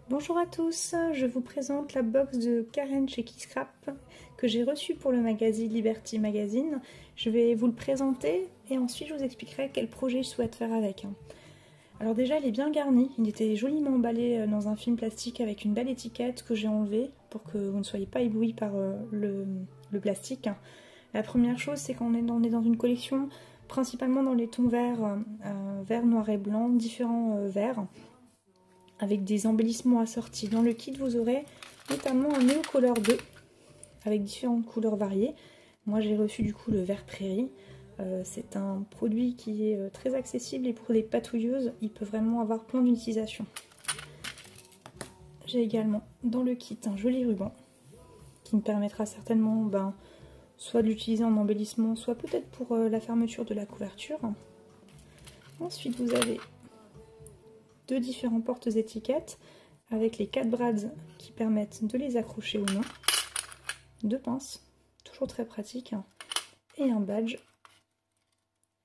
Bonjour à tous, je vous présente la box de Karen chez Keyscrap que j'ai reçue pour le magazine Liberty Magazine. Je vais vous le présenter et ensuite je vous expliquerai quel projet je souhaite faire avec. Alors déjà, il est bien garni, il était joliment emballé dans un film plastique avec une belle étiquette que j'ai enlevée pour que vous ne soyez pas éblouis par le plastique. La première chose, c'est qu'on est dans une collection principalement dans les tons verts, vert, noir et blanc, différents verts, avec des embellissements assortis. Dans le kit, vous aurez notamment un Neo Color 2 avec différentes couleurs variées. Moi, j'ai reçu du coup le vert prairie. C'est un produit qui est très accessible et pour les patouilleuses, il peut vraiment avoir plein d'utilisations. J'ai également dans le kit un joli ruban qui me permettra certainement soit de l'utiliser en embellissement, soit peut-être pour la fermeture de la couverture. Ensuite, vous avez deux différents portes-étiquettes avec les 4 brads qui permettent de les accrocher ou non, deux pinces, toujours très pratique, et un badge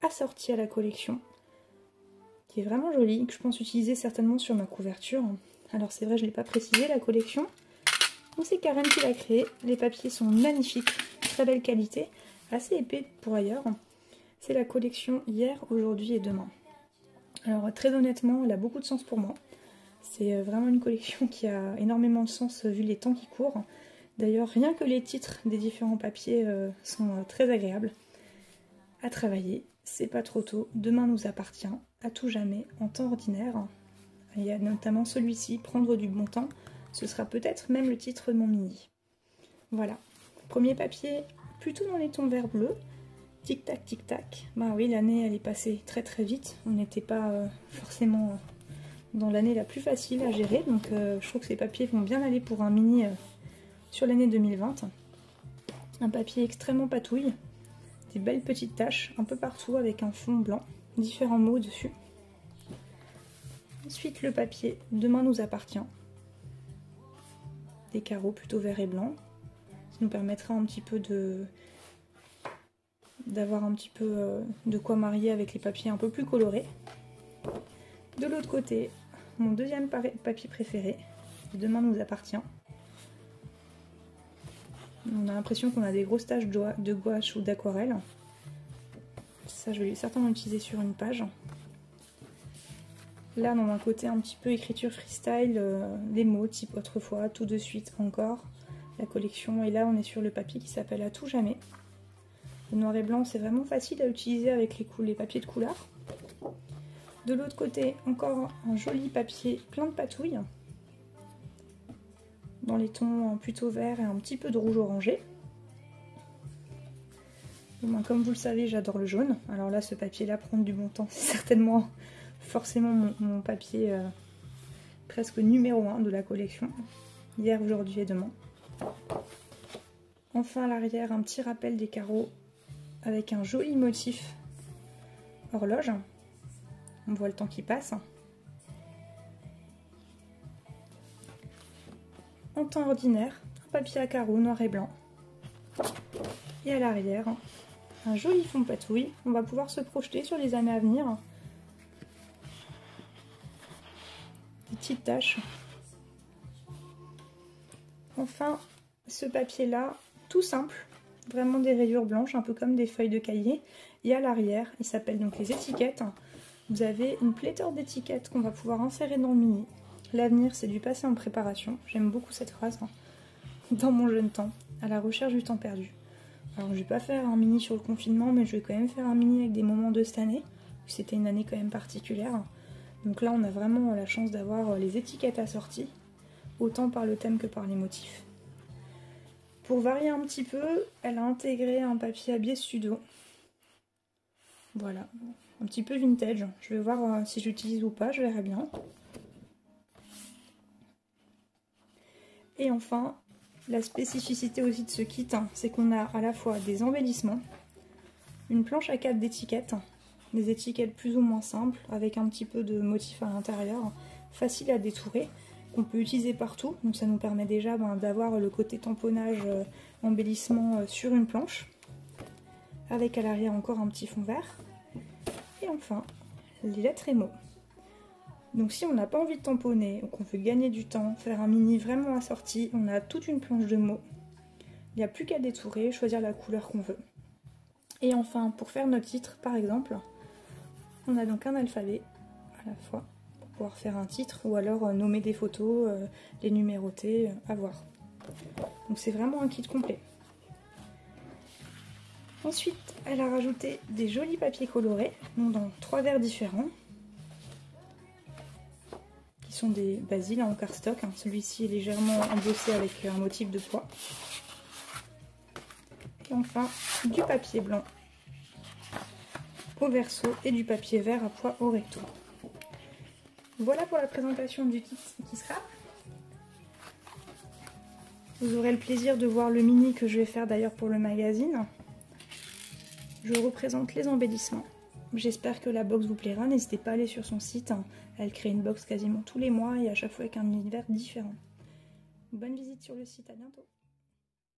assorti à la collection qui est vraiment joli, que je pense utiliser certainement sur ma couverture. Alors c'est vrai, je ne l'ai pas précisé, la collection, donc c'est Karen qui l'a créée. Les papiers sont magnifiques, très belle qualité, assez épais pour ailleurs. C'est la collection hier, aujourd'hui et demain. Alors très honnêtement, elle a beaucoup de sens pour moi. C'est vraiment une collection qui a énormément de sens vu les temps qui courent. D'ailleurs, rien que les titres des différents papiers sont très agréables à travailler. C'est pas trop tôt, demain nous appartient, à tout jamais, en temps ordinaire. Il y a notamment celui-ci, prendre du bon temps. Ce sera peut-être même le titre de mon mini. Voilà, premier papier, plutôt dans les tons vert bleu. Tic tac, tic tac. Bah oui, l'année elle est passée très très vite. On n'était pas forcément dans l'année la plus facile à gérer. Donc je trouve que ces papiers vont bien aller pour un mini sur l'année 2020. Un papier extrêmement patouille. Des belles petites taches un peu partout avec un fond blanc. Différents mots dessus. Ensuite le papier Demain nous appartient. Des carreaux plutôt vert et blanc. Ça nous permettra un petit peu d'avoir un petit peu de quoi marier avec les papiers un peu plus colorés. De l'autre côté, mon deuxième papier préféré, Demain nous appartient. On a l'impression qu'on a des grosses taches de gouache ou d'aquarelle. Ça, je vais certainement l'utiliser sur une page. Là, dans un côté un petit peu écriture freestyle, des mots type autrefois, tout de suite, encore, la collection. Et là, on est sur le papier qui s'appelle À tout jamais. Le noir et blanc, c'est vraiment facile à utiliser avec les papiers de couleur. De l'autre côté, encore un joli papier plein de patouilles. Dans les tons plutôt verts et un petit peu de rouge orangé. Comme vous le savez, j'adore le jaune. Alors là, ce papier-là, prendre du bon temps, c'est certainement forcément mon papier presque numéro 1 de la collection. Hier, aujourd'hui et demain. Enfin, à l'arrière, un petit rappel des carreaux avec un joli motif horloge. On voit le temps qui passe. En temps ordinaire, un papier à carreaux noir et blanc. Et à l'arrière, un joli fond patouille. On va pouvoir se projeter sur les années à venir. Des petites taches. Enfin, ce papier-là, tout simple. Vraiment des rayures blanches, un peu comme des feuilles de cahier. Et à l'arrière, il s'appelle donc les étiquettes. Vous avez une pléthore d'étiquettes qu'on va pouvoir insérer dans le mini. L'avenir, c'est du passé en préparation. J'aime beaucoup cette phrase. Dans mon jeune temps, à la recherche du temps perdu. Alors, je vais pas faire un mini sur le confinement, mais je vais quand même faire un mini avec des moments de cette année. C'était une année quand même particulière. Donc là, on a vraiment la chance d'avoir les étiquettes assorties, autant par le thème que par les motifs. Pour varier un petit peu, elle a intégré un papier à biais studio. Voilà, un petit peu vintage. Je vais voir si j'utilise ou pas, je verrai bien. Et enfin, la spécificité aussi de ce kit, c'est qu'on a à la fois des embellissements, une planche à 4 d'étiquettes, des étiquettes plus ou moins simples, avec un petit peu de motif à l'intérieur, facile à détourer, qu'on peut utiliser partout. Donc ça nous permet déjà d'avoir le côté tamponnage, embellissement sur une planche, avec à l'arrière encore un petit fond vert. Et enfin, les lettres et mots. Donc si on n'a pas envie de tamponner ou qu'on veut gagner du temps, faire un mini vraiment assorti, on a toute une planche de mots. Il n'y a plus qu'à détourer, choisir la couleur qu'on veut. Et enfin, pour faire notre titre par exemple, on a donc un alphabet à la fois pour pouvoir faire un titre ou alors nommer des photos, les numéroter, à voir. Donc c'est vraiment un kit complet. Ensuite, elle a rajouté des jolis papiers colorés, donc dans 3 verres différents, qui sont des basiles en cardstock. Celui-ci est légèrement embossé avec un motif de pois. Et enfin, du papier blanc au verso et du papier vert à pois au recto. Voilà pour la présentation du kit Scrap. Vous aurez le plaisir de voir le mini que je vais faire d'ailleurs pour le magazine. Je représente les embellissements. J'espère que la box vous plaira. N'hésitez pas à aller sur son site. Elle crée une box quasiment tous les mois et à chaque fois avec un univers différent. Bonne visite sur le site, à bientôt.